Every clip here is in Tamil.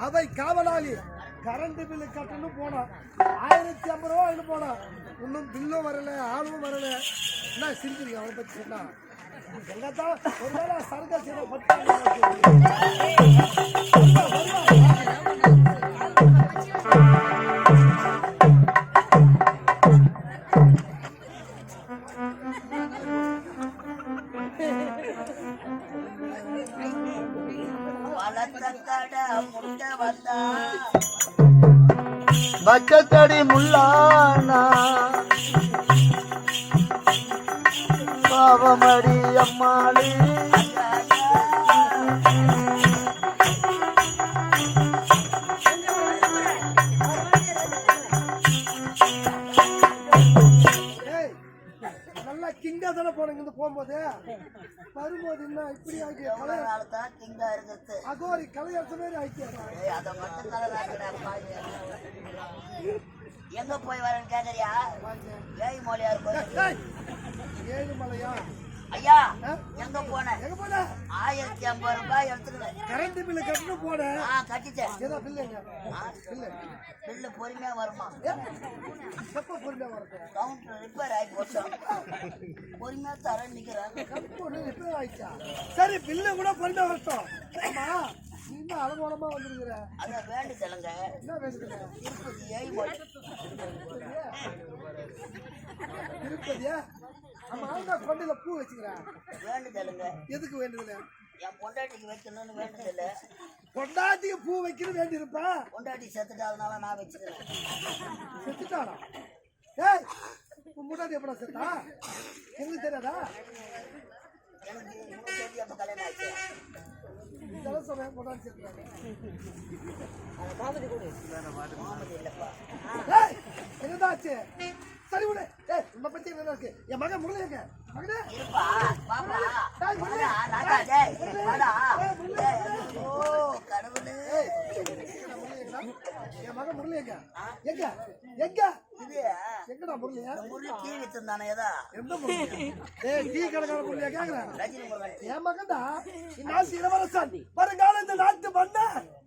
அவை காவலாளி கரண்ட் பில்லு கட்டணும் போனோம் 1050 ரூபா போனோம். இன்னும் பில்லும் வரல, ஆளும் வரல. என்ன சிரிக்கிறீங்க அவனை பத்தி சொன்னா? எங்கத்தான் ஒரு வேளை சரக செய்ய பச்சத்தடி முல்லானா பாவமடி அம்மாளி நல்லா கிங்கா தானே போனீங்க இந்த போகும்போது வரும்போது என்ன இப்படி அகோரி கலையரச மாதிரி ஆயிடுச்சு. எங்க போய் வரேன்னு கேக்குறியா? ஏழுமலையார் கோயில். ஏழுமலையா? ஐயா எங்க போன? 1050 ரூபாய் எடுத்துக்கிறேன். கரண்ட் பில்லு கட்டணும் போனேன். கட்டிட்டேன். ஏதோ பில்லுங்க பில்லு பொறுமையா வருமா? எப்ப பொறுமையா வருது? கவுண்டர் ரிப்பேர் ஆகி போச்சு. பொறுமையா தர நிக்கிறேன். ரிப்பேர் ஆயிடுச்சா? சரி பில்லு கூட பொறுமையா வரட்டும். ஆமா இன்னும் அலங்கோலமா வந்துருக்குற. அதான் வேண்டுதலுங்க. என்ன வேண்டுதல்? திருப்பதி ஏழுமலை. திருப்பதியா? ஆமா நான் கொண்டையில பூ வச்சுக்கிறேன். வேண்டுதலுங்க. எதுக்கு வேண்டுதல்? என் பொண்டாட்டிக்கு வைக்கணும்னு வேண்டுதல். பொண்டாட்டிக்கு பூ வைக்கணும் வேண்டியிருப்பா. பொண்டாட்டி செத்துட்டாதனால நான் வச்சுக்கிறேன். செத்துட்டாரா? ஏய் உன் பொண்டாட்டி எப்படா செத்தா? எங்களுக்கு தெரியாதா? எனக்கு இன்னும் தெரிஞ்சு அப்ப கல்யாணம் ஆச்சு. இதெல்லாம் சொல்றேன் பொண்டாட்டி செத்துட்டாங்க. மாமதி இல்லப்பா. என்னதாச்சு? சரி விடு. ஏய் உன்னை பத்தி என்ன இருக்கு? என் மகன் முருளையங்க மகனே இருப்பா பாப்பா வாடா ராஜா டேய் வாடா ஓ கடவுளே என் மகன் முருளையங்க எங்க எங்க இது எங்கடா முருளையா? முருளி டீ வித்துந்தானே ஏதா எந்த முருளையா? ஏய் டீ கடைக்கார முருளையா கேக்குறேன். ரஜினி முருகன் என் மகன்டா இந்நாட்டு இளவரசன் வருங்கால இந்த நாட்டு மண்ண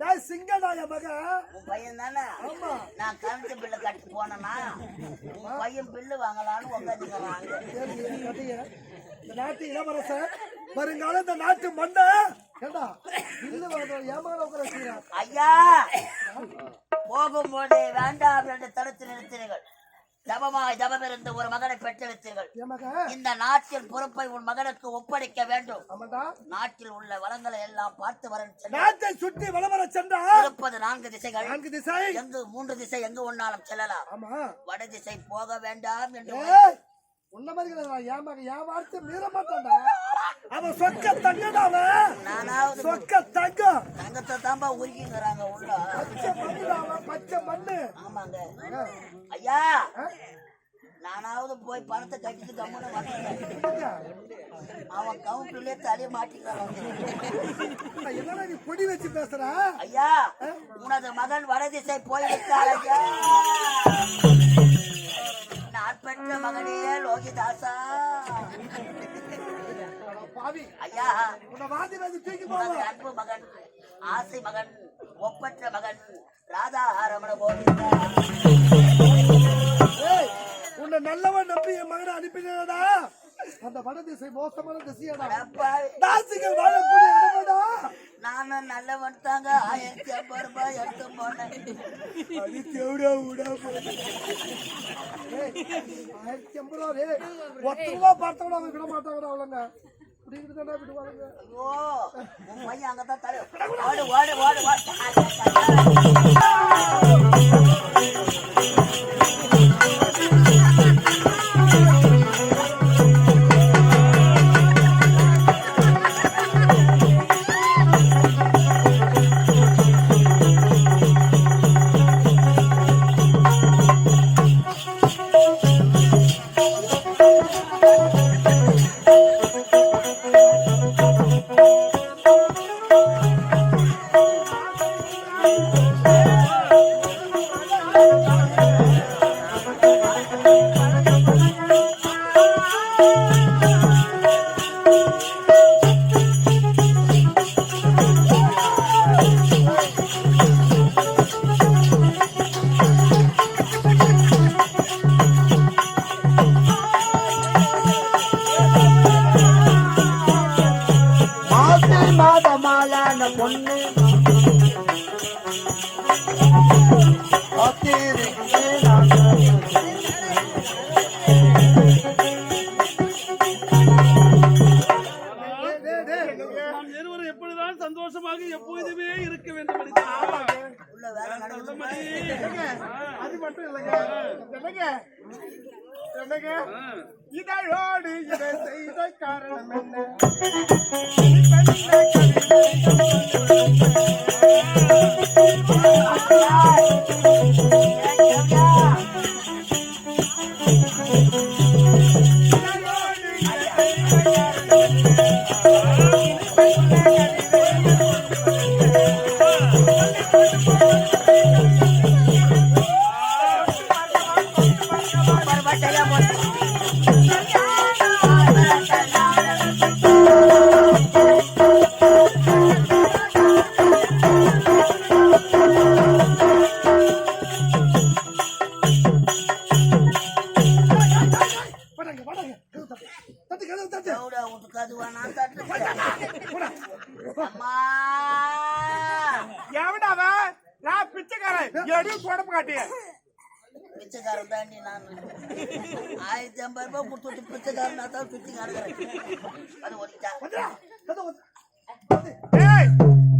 டேய் சிங்கடா என் மகன். உன் பையன் தானே? ஆமா நான் கரண்ட் பில்லு கட்டி போனேன்னா உன் பையன் பில்லு வாங்கலான்னு உட்காந்துக்கிறாங்க. இந்த நாட்டு இளவரசன் வருங்கால இந்த நாட்டு மண்ண ஏண்டா இல்ல ஏமாற உட்கார வச்சுக்கிறான். ஐயா போகும்போது வேண்டாம் என்று தடுத்து நிறுத்தினீர்கள். ஜபம் இருந்து ஒரு மகனை பெற்றெடுத்தீர்கள். இந்த நாட்டின் பொறுப்பை உன் மகனுக்கு ஒப்படைக்க வேண்டும். நாட்டில் உள்ள வளங்களை எல்லாம் பார்த்து வர நாட்டை சுற்றி வளவர சென்றால் இருப்பது 4 திசைகள். 4 திசை எங்கு 3 திசை எங்கு ஒன்னாலும் செல்லலாம். வட திசை போக வேண்டாம் என்று உன்ன மாதிரி என் மகன் என் வார்த்தை மீற மாட்டான்டா. அவன் சொக்க தங்கடாவ சொக்க தங்கம் தங்கத்தை தான்பா உருக்கிங்கிறாங்க உள்ள பச்சை மண்ணு. ஆமாங்க ஐயா நானாவது போய் பணத்தை கட்டிட்டு கம்மனு வரேன். அவன் கவுண்டர்லயே தலைய மாட்டிக்கிறான். என்ன நீ பொடி வச்சு பேசுற? ஐயா உனது மகன் வடதிசை போயிருக்காள் ஐயா. நான் பெற்ற மகனே லோகிதாசா. பாவி ஐயா உன்னை வாதி வாதி தூக்கி போவா. அன்பு மகன் ஆசை மகன் ஒப்பற்ற மகன் ராதா ரமண கோவிந்தா. உன்னை நல்லவன் நம்பி என் மகனை அனுப்பினடா. அந்த வட திசை மோசமான திசையடா. தாசிகள் வாழக்கூடிய இடமாடா. நானும் நல்லவன் தாங்க 1050 ரூபாய் எடுத்து போனேன். அது தேவடா விடா 1050 ரூபா ரே 10 ரூபா பார்த்தவங்க அவங்க விட மாட்டாங்கடா. அவளங்க புடிக்கிட்டு விடுவாங்க. ஐயோ உன் பையன் அங்கதான் தலை ஓடு ஓடு ஓடு Yeah. கல்யாண பொண்ணு காத்திருக்கு நாம் இருவரும் எப்பொழுதுதான் சந்தோஷமாக எப்பொழுதுமே இருக்க வேண்டும் உள்ள வேலை நடக்குது. அது மட்டும் இல்லைங்க என்னங்க என்னங்க இதழோடு இதை செய்த காரணம் என்ன எவ்வளோ உனக்கு கதுவா நான் தட்டுறேன். அம்மா எவனாவ நான் பிச்சைக்காரன் எதுவும் குழப்ப காட்டிய பிச்சைக்காரன் தாண்டி நான் 1550 ரூபாய் கொடுத்துட்டு பிச்சைக்காரனா தான் சுத்தி காட்டுறேன். அது ஒடிச்சா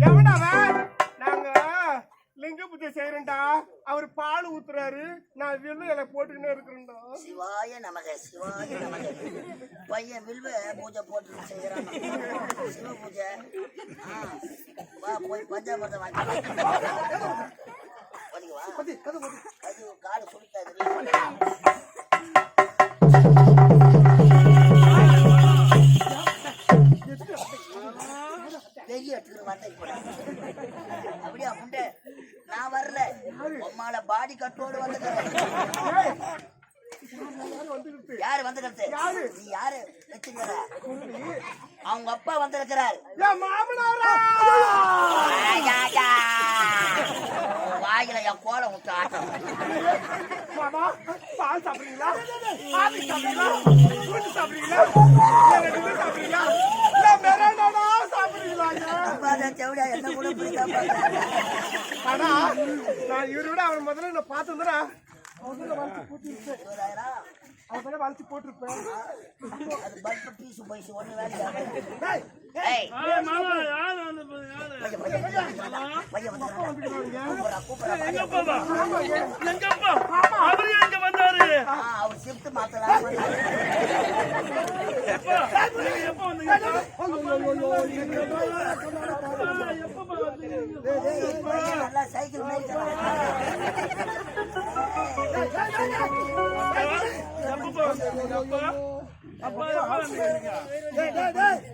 எவனாவ நாங்க லிங்க பூஜை செய்யறேன்டா அவர் பால் ஊத்துறாரு நான் வில்லு இலை போட்டுக்கினே இருக்கிறேன்டா சிவாய நமக சிவாய நமக. பையன் வில்வ பூஜை போட்டு செய்யறான் சிவ பூஜை. வா போய் பஞ்சாமிரதம் வாங்கி வா. அது காடு சுழிக்காது. பெரிய எடுத்துக்கிற வந்தை கூட அப்படியா முண்டை நான் வரல உம்மால பாடி கட்டோடு வந்துக்கிறேன். யாரு வந்துக்கிறது? நீ யாரு வச்சுக்கிற? அவங்க அப்பா வந்திருக்கிறார். வாயில என் கோலை விட்டு ஆட்டம். பால் சாப்பிடுறீங்களா சாப்பிடுறீங்களா செவிடா என்ன கூட பிடிக்காம ஆனா நான் இவரோட அவன் முதல்ல என்ன பார்த்துருந்தா அவன் வளர்ச்சி போட்டிருப்பேன். அது பல்பு பீசு பைசு ஒண்ணு வேலையா அவர் ஷிஃப்ட் மாத்தலாம். நல்லா சைக்கிள்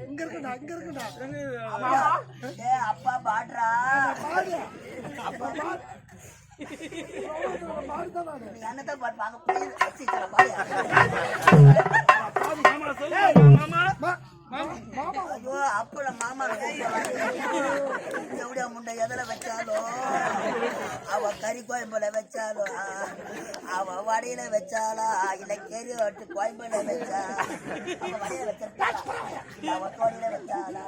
இங்க இருக்குடா இங்க இருக்குடா அப்பா பாடுறா என்னதான் பாடுவாங்க ஐயோ அப்பள மாமா எவ்வளோ முண்டை எதில் வச்சாலும் அவ கறி கோயம்புல வச்சாலும் அவ வடையில வச்சாலா இல்ல கறி வட்டு கோயம்புல வச்சா அவ வடையில வச்சா அவ தோடியில வச்சாலா.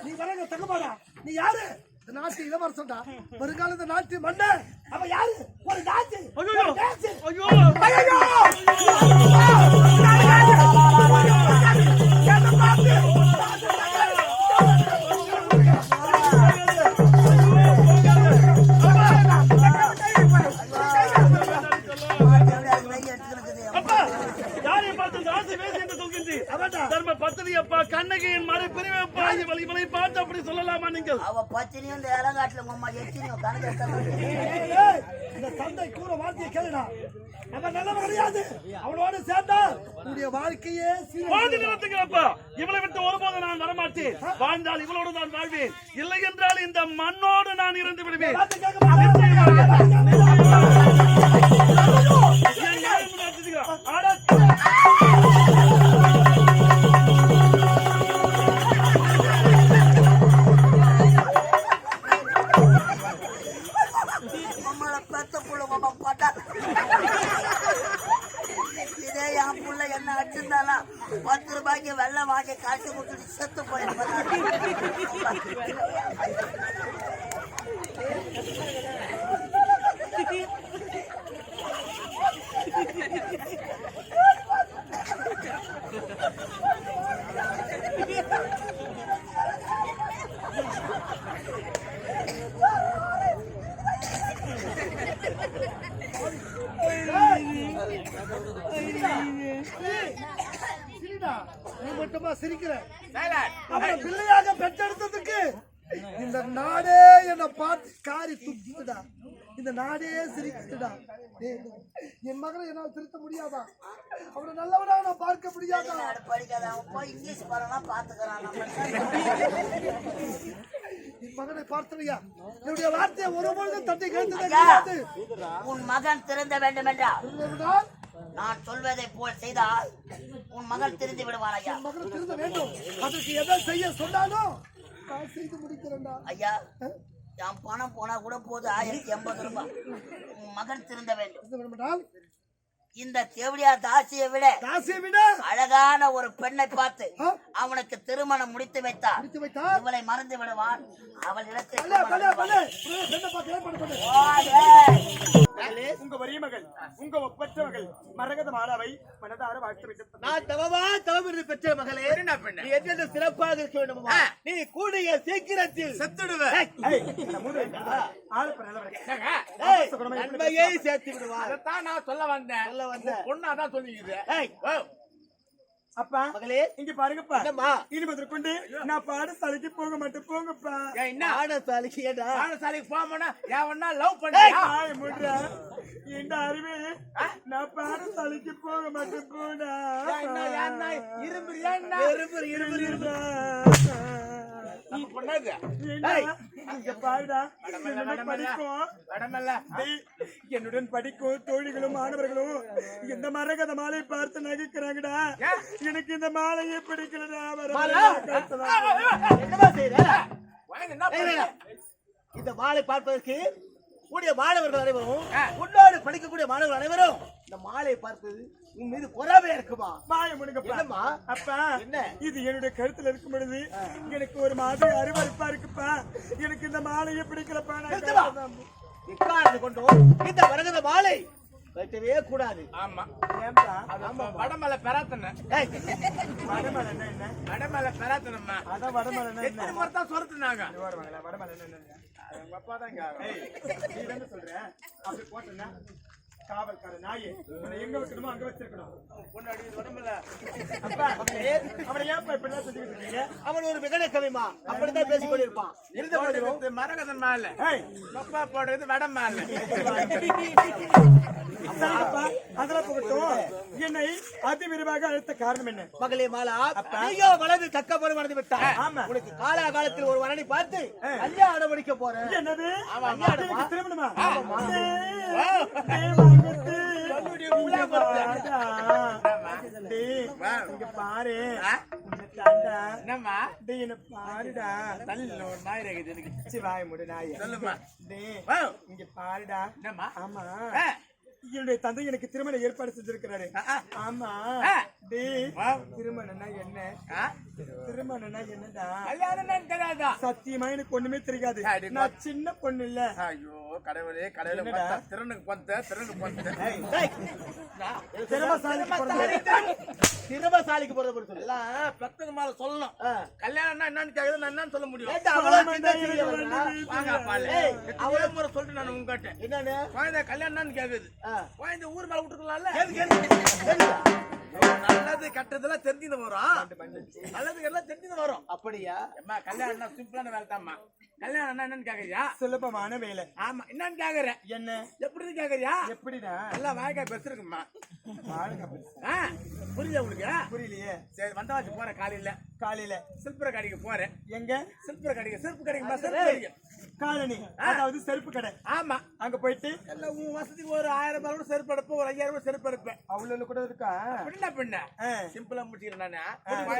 நீ வரங்க தங்கமாடா நீ யாரு? நாட்டு இளவரசன்டா வருங்காலத்து நாட்டு மன்னர். அவ யாரு? ஒரு டான்ஸ். ஐயோ ஐயோ கண்ணகியின் மறை பிரிவைப்பா இவளை பார்த்து அப்படி சொல்லலாமா நீங்கள்? அவ பத்தினியும் இந்த இளங்காட்டுல உங்க எத்தனையோ கணக்கு இந்த தந்தை கூற வார்த்தையை கேளுடா. அவன் நல்லவன் கிடையாது. அவனோடு சேர்ந்தா உன்னுடைய வாழ்க்கையே நிறுத்துங்களப்பா. இவளை விட்டு ஒருபோது நான் வரமாட்டேன். வாழ்ந்தால் இவளோடு நான் வாழ்வேன். இல்லை என்றால் இந்த மண்ணோடு நான் இறந்து விடுவேன். இதே என் புள்ள என்ன அடிச்சிருந்தாலும் 10 ரூபாய்க்கு வெள்ளம் வாங்கி காசு கொடுத்துட்டு செத்து போயிருப்பா. சிரிடா, நீ மட்டுமா சிரிக்கிற? அவனை பிள்ளையாக பெற்றெடுத்ததுக்கு இந்த நாடே என்ன பார்த்து காரி துப்புடா. இந்த நாடே சிரிக்குதுடா. என் மகனை என்னால் திருத்த முடியாதா? அவனை நல்லவனா நான் பார்க்க முடியாதா? படிக்காத அவன் போய் இங்கிலீஷ் பாடம் பாத்துக்கிறான். என் மகனை பார்த்தவையா? என்னுடைய வார்த்தையை ஒருபொழுதும் தட்டி கேட்டது. உன் மகன் திருந்த வேண்டும் என்றால் நான் சொல்வதை போல் செய்தால் உன் மகன் திருந்து விடுவான் ஐயா. மகன் திருந்த வேண்டும். அதற்கு எதை செய்ய சொன்னாலும் நான் செய்து முடிக்கிறேன்டா. ஐயா, என் பணம் போனா கூட போது 1080 ரூபாய். உன் மகன் திருந்த வேண்டும். இந்த தேவடியார் தாசியை விட அழகான ஒரு பெண்ணை பார்த்து அவனுக்கு திருமணம் முடித்து வைத்தார். இவளை மறந்து விடுவான். அவள் இடத்தில் உங்க வரிய மகள், உங்க ஒப்பற்ற மகள் மரகத மாலாவை மனதார வாழ்த்து வைத்து நான் தவமிருந்து பெற்ற மகளே, நீ எந்த சிறப்பாக இருக்க வேண்டுமா? நீ கூடிய சீக்கிரத்தில் நன்மையை சேர்த்து விடுவார். அதைத்தான் நான் சொல்ல வந்தேன். பொண்ணாதான் சொல்லிக்கிறேன். அப்பா மகளே, இங்க பாருங்கப்பா. என்னம்மா? இனி முதற்கொண்டு நான் பாடசாலைக்கு போக மாட்டேன். போங்கப்பா. என்ன பாடசாலைக்கு? ஏடா பாடசாலைக்கு போனா எவனா லவ் பண்ண இந்த அறிவு. நான் பாடசாலைக்கு போக மாட்டேன். போடா என்னுடன் படிக்கும் தோழிகளும் மாணவர்களும் இந்த மரகத மாலை பார்த்து நகைக்கிறாங்கடா. எனக்கு இந்த மாலையை பிடிக்கலடா. இந்த மாலை பார்ப்பதற்கு கூடிய மாணவர்கள் அனைவரும், உன்னோடு படிக்கக்கூடிய மாணவர்கள் அனைவரும் இந்த மாலை பார்த்தது உன் மீது பொறாமை இருக்குமா? மாய முடுங்கப்பா. அப்பா, என்ன இது என்னுடைய கருத்துல இருக்கும் பொழுது எனக்கு ஒரு மாதிரி அருவருப்பா இருக்குப்பா. எனக்கு இந்த மாலையை பிடிக்கலப்பா. இக்காரணத்தை கொண்டு இந்த மரகத மாலை வெட்டவே கூடாது. ஆமா. ஏன்பா? வடமலை பெறாத்தன. வடமலை என்ன? வடமலை பெறாத்தனம்மா. அதான் வடமலை என்ன? எத்தனை முறை தான் சொருத்துனாங்க. வடமலை என்ன? அவங்க அப்பா தான் இங்க. நீ என்ன சொல்ற? அப்படி போட்டனா காவல்கார நாயே, உன்னை எங்க வைக்கணுமோ அங்க வச்சிருக்கணும். பொண்ணாடி வடமலை. அப்பா, அவனை ஏன்பா இப்படி எல்லாம் சொல்லிட்டு இருக்கீங்க? அவன் ஒரு விகட கவிமா, அப்படித்தான் பேசிக் கொண்டிருப்பான். இருந்த மரகதன் மாலை, அப்பா போடுறது வடமாலை. அதெல்லாம் போகட்டும். என்னை அதி விரிவாக அழைத்த காரணம் என்ன? மகளே மாலா, நீயோ வலது தக்க பருவம் அடைந்து விட்டாய். உனக்கு காலாகாலத்தில் ஒரு வரனை பார்த்து கல்யாணம் முடிக்க போறேன். என்னது? திருமணமா? பாரு பாருடா. வாய முடி நாய. இங்க பாருடா. ஆமா, என்னுடைய தந்தை எனக்கு திருமண ஏற்பாடு செஞ்சிருக்கிறாரு. ஆமா, திருமணம்னா என்ன? திருமணம்னா என்னடா? சத்தியமா எனக்கு ஒண்ணுமே தெரியாது. நான் சின்ன பொண்ணு இல்ல. ஐயோ கடவுளே, கடவுளே, திறனுக்கு பொந்த. சிரமசாலிக்கு போறத பொறுத்து எல்லாம் பத்துக்கு மேல சொல்லணும். கல்யாணம்னா என்னன்னு கேக்குது, நான் என்னன்னு சொல்ல முடியும். அவ்வளவு முறை சொல்லிட்டு நான் உங்ககிட்ட என்னன்னு குழந்தை கல்யாணம்னு கேக்குது. குழந்தை ஊர் மேல விட்டுருக்கலாம்ல. நல்லது கட்டதெல்லாம் தெரிஞ்சு வரும். நல்லது எல்லாம் தெரிஞ்சு வரும். அப்படியா? அம்மா, கல்யாணம் சிம்பிளான வேலை தான்மா. கல்யாணம் என்னன்னு கேக்குறியா? சுலபமான வேலை. ஆமா, என்னன்னு கேக்குறேன். என்ன எப்படின்னு கேக்குறியா? எப்படிடா? எல்லாம் வாய்க்காய் பெருசுருக்குமா. புரியல உங்களுக்கு? புரியலையே. சரி, வந்தவாச்சு போறேன். காலையில சில்புர கடைக்கு போறேன். எங்க? சில்புர கடைக்கு. செருப்பு கடைக்கு. காலனி, அதாவது செருப்பு கடை. ஆமா, அங்க போயிட்டு எல்லாம் உன் வசதிக்கு ஒரு 1000 ரூபாய் செருப்பு எடுப்பேன், ஒரு 5000 ரூபாய் செருப்பு எடுப்பேன். அவ்வளவு கூட இருக்கா? பின்ன சிம்பிளா முடிச்சுக்கிறேன்.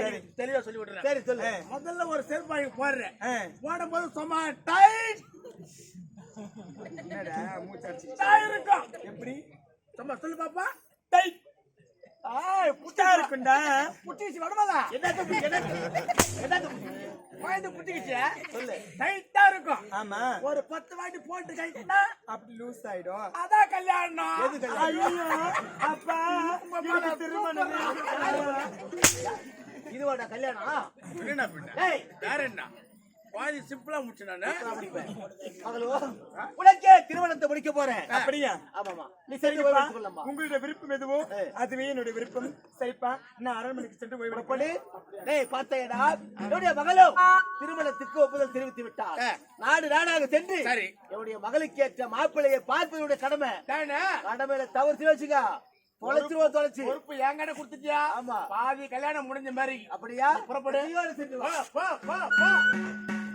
சரி. தெளிவா சொல்லி விடுறேன். சரி சொல்லு. முதல்ல ஒரு செருப்பு வாங்கி போடுறேன். போடும் போது சும்மா டைட் என்னடா மூச்சு டைட் இருக்கும். எப்படி? சும்மா சொல்லு பாப்பா. டைட் புட்டா இருக்குண்டா. புட்டிச்சு வடமலா என்ன குழந்தை புட்டிக்கிச்சு சொல்லு. டைட்டா இருக்கும். ஆமா, ஒரு 10 வாட்டி போட்டு கைட்டா அப்படி லூஸ் ஆயிடும். அதான் கல்யாணம். எது கல்யாணம்? ஐயோ அப்பா, எனக்கு திருமணம். இதுவாடா கல்யாணம்? என்ன பண்ண ஏய், வேற என்ன பாதி சிம்பிளா முடிச்சு நானு. மகளோ, உனக்கே திருமணத்தை முடிக்க போறேன். அப்படியா? ஆமாமா, நீ சரி போய் வைத்துக் கொள்ளம்மா. உங்களுடைய விருப்பம் எதுவோ அதுவே என்னுடைய விருப்பம். சரிப்பா, நான் அரண்மனைக்கு சென்று புறப்படு. டேய் பார்த்தேடா, என்னுடைய மகளோ திருமணத்துக்கு ஒப்புதல் தெரிவித்து விட்டார். நாடு நாடாக சென்று சரி. என்னுடைய மகளுக்கு ஏற்ற மாப்பிள்ளையை பார்ப்பதுடைய கடமை. தானே கடமையில தவறு வச்சுக்க, தொலைச்சு பொறுப்பு என்கிட்ட கொடுத்துட்டியா? ஆமா. பாதி கல்யாணம் முடிஞ்ச மாதிரி. அப்படியா? புறப்படு. நீயோட சென்று வா. போ, போ, போ, போ.